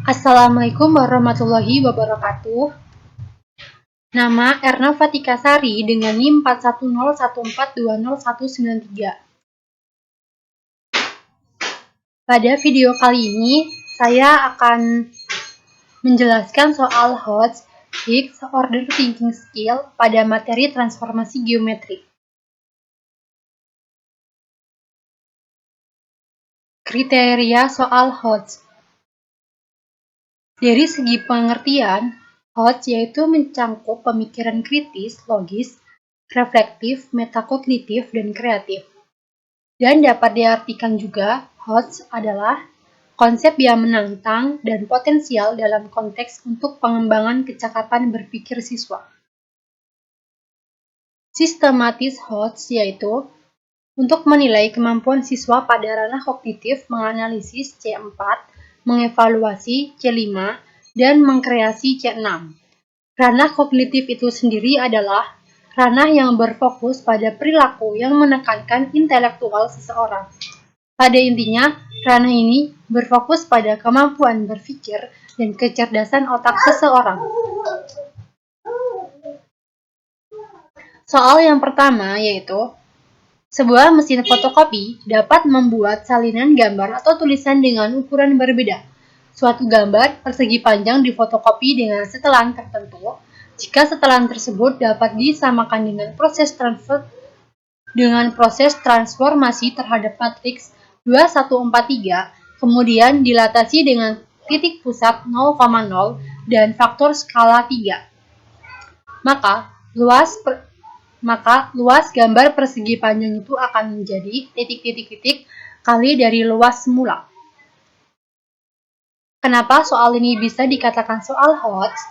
Assalamualaikum warahmatullahi wabarakatuh. Nama Erna Fatika Sari dengan NIM 41014209193. Pada video kali ini, saya akan menjelaskan soal Hodge Higgs Order Thinking Skill pada materi transformasi geometri. Kriteria soal Hodge. Dari segi pengertian, Hodge yaitu mencangkup pemikiran kritis, logis, reflektif, metakognitif, dan kreatif. Dan dapat diartikan juga, Hodge adalah konsep yang menantang dan potensial dalam konteks untuk pengembangan kecakapan berpikir siswa. Sistematis Hodge yaitu untuk menilai kemampuan siswa pada ranah kognitif menganalisis C4, mengevaluasi C5, dan mengkreasi C6. Ranah kognitif itu sendiri adalah ranah yang berfokus pada perilaku yang menekankan intelektual seseorang. Pada intinya, ranah ini berfokus pada kemampuan berpikir dan kecerdasan otak seseorang. Soal yang pertama yaitu, sebuah mesin fotokopi dapat membuat salinan gambar atau tulisan dengan ukuran berbeda. Suatu gambar persegi panjang difotokopi dengan setelan tertentu, jika setelan tersebut dapat disamakan dengan proses transformasi terhadap matriks 2143, kemudian dilatasi dengan titik pusat 0,0 dan faktor skala 3. Maka luas gambar persegi panjang itu akan menjadi titik-titik-titik kali dari luas semula. Kenapa soal ini bisa dikatakan soal Hodge?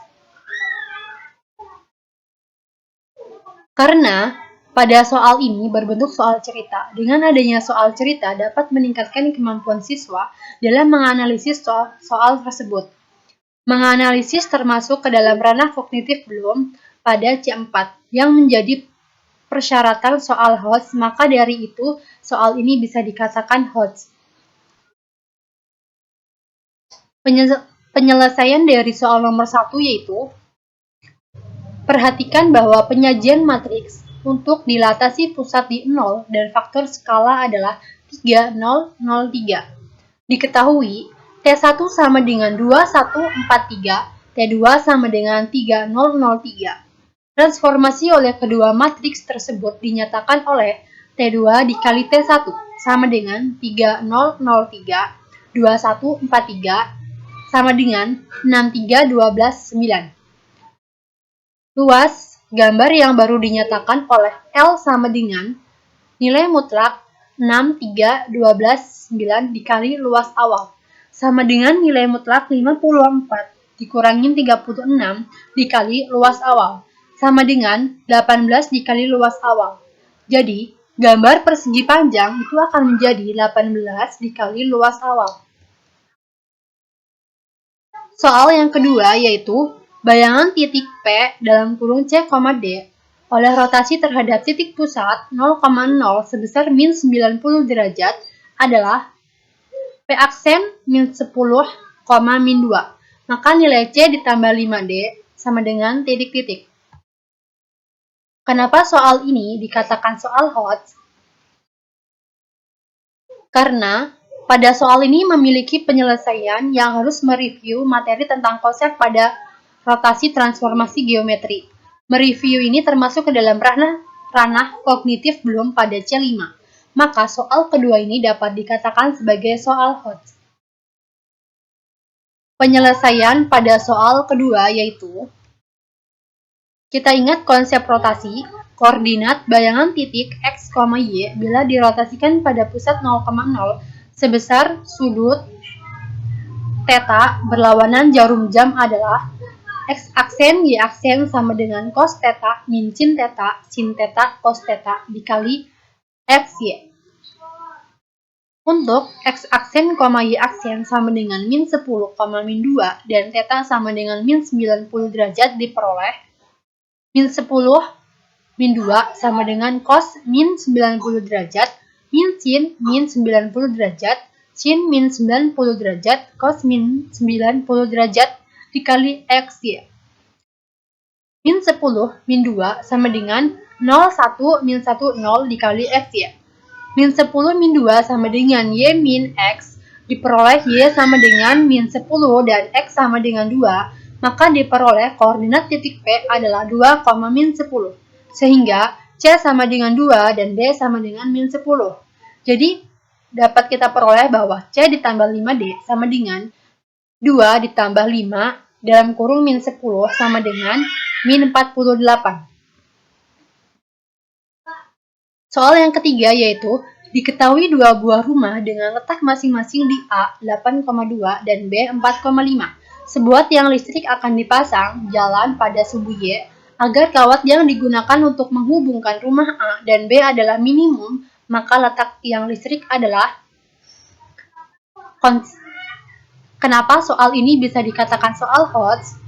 Karena pada soal ini berbentuk soal cerita. Dengan adanya soal cerita dapat meningkatkan kemampuan siswa dalam menganalisis soal tersebut. Menganalisis termasuk ke dalam ranah kognitif belum pada C4 yang menjadi persyaratan soal Hodge, maka dari itu soal ini bisa dikatakan Hodge. Penyelesaian dari soal nomor 1 yaitu, perhatikan bahwa penyajian matriks untuk dilatasi pusat di 0 dan faktor skala adalah 3, 0, 0, 3. Diketahui T1 sama dengan 2143, T2 sama dengan 3003. Transformasi oleh kedua matriks tersebut dinyatakan oleh T2 dikali T1 sama dengan 3003, 2143 sama dengan 63, 12, 9. Luas gambar yang baru dinyatakan oleh L sama dengan nilai mutlak 6, 3, 12, 9 dikali luas awal sama dengan nilai mutlak 54 dikurangin 36 dikali luas awal sama dengan 18 dikali luas awal. Jadi, gambar persegi panjang itu akan menjadi 18 dikali luas awal. Soal yang kedua yaitu, bayangan titik P dalam kurung C, D oleh rotasi terhadap titik pusat 0,0 sebesar min 90 derajat adalah P aksen min 10, min 2. Maka nilai C ditambah 5D sama dengan titik-titik. Kenapa soal ini dikatakan soal Hodge? Karena pada soal ini memiliki penyelesaian yang harus mereview materi tentang konsep pada rotasi transformasi geometri. Mereview ini termasuk ke dalam ranah kognitif belum pada C5. Maka soal kedua ini dapat dikatakan sebagai soal Hodge. Penyelesaian pada soal kedua yaitu, kita ingat konsep rotasi, koordinat bayangan titik X, Y bila dirotasikan pada pusat 0,0 sebesar sudut theta berlawanan jarum jam adalah X aksen Y aksen sama dengan cos theta min sin theta cos theta dikali X Y. Untuk X aksen, Y aksen sama dengan min 10, min 2 dan theta sama dengan min 90 derajat diperoleh min 10, min 2 sama dengan cos min 90 derajat, min sin min 90 derajat, sin min 90 derajat cos min 90 derajat dikali X, Y. Min 10 min 2 sama dengan 0, 1, min 1, 0 dikali X, Y. Min 10 min 2 sama dengan Y min X, diperoleh Y sama dengan min 10 dan X sama dengan 2, maka diperoleh koordinat titik P adalah 2, min 10. Sehingga C sama dengan 2 dan D sama dengan min 10. Jadi, dapat kita peroleh bahwa C ditambah 5D sama dengan 2 ditambah 5 dalam kurung min 10 sama dengan min 48. Soal yang ketiga yaitu, diketahui dua buah rumah dengan letak masing-masing di A 8,2 dan B 4,5. Sebuah tiang listrik akan dipasang jalan pada sumbu Y agar kawat yang digunakan untuk menghubungkan rumah A dan B adalah minimum, maka letak tiang listrik adalah Kenapa soal ini bisa dikatakan soal Hodge?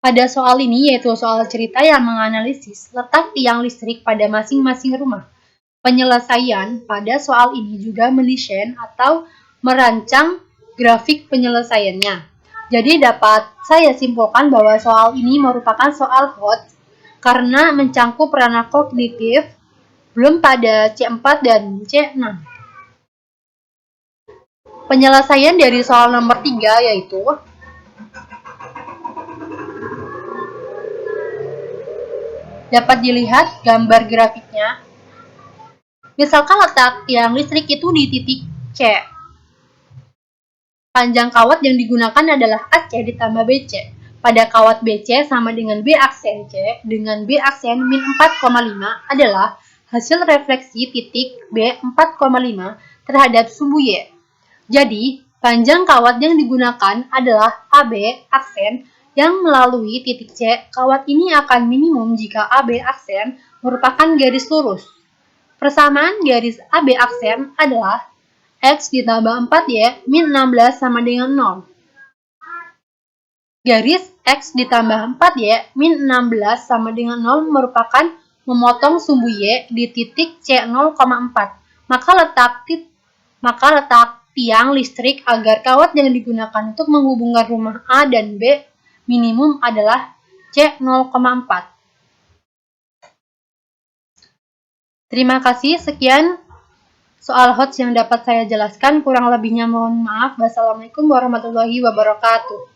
Pada soal ini yaitu soal cerita yang menganalisis letak tiang listrik pada masing-masing rumah. Penyelesaian pada soal ini juga mendesain atau merancang grafik penyelesaiannya. Jadi dapat saya simpulkan bahwa soal ini merupakan soal Hodge karena mencangkup ranah kognitif belum pada C4 dan C6. Penyelesaian dari soal nomor 3 yaitu dapat dilihat gambar grafiknya. Misalkan letak tiang listrik itu di titik C. Panjang kawat yang digunakan adalah AC ditambah BC. Pada kawat BC sama dengan B aksen C dengan B aksen min 4,5 adalah hasil refleksi titik B 4,5 terhadap sumbu Y. Jadi, panjang kawat yang digunakan adalah AB aksen yang melalui titik C. Kawat ini akan minimum jika AB aksen merupakan garis lurus. Persamaan garis AB aksen adalah X ditambah 4Y min 16 sama dengan 0. Garis X ditambah 4Y min 16 sama dengan 0 merupakan memotong sumbu Y di titik C 0,4. Maka letak tiang listrik agar kawat yang digunakan untuk menghubungkan rumah A dan B minimum adalah C 0,4. Terima kasih, sekian soal Hodge yang dapat saya jelaskan. Kurang lebihnya mohon maaf. Wassalamualaikum warahmatullahi wabarakatuh.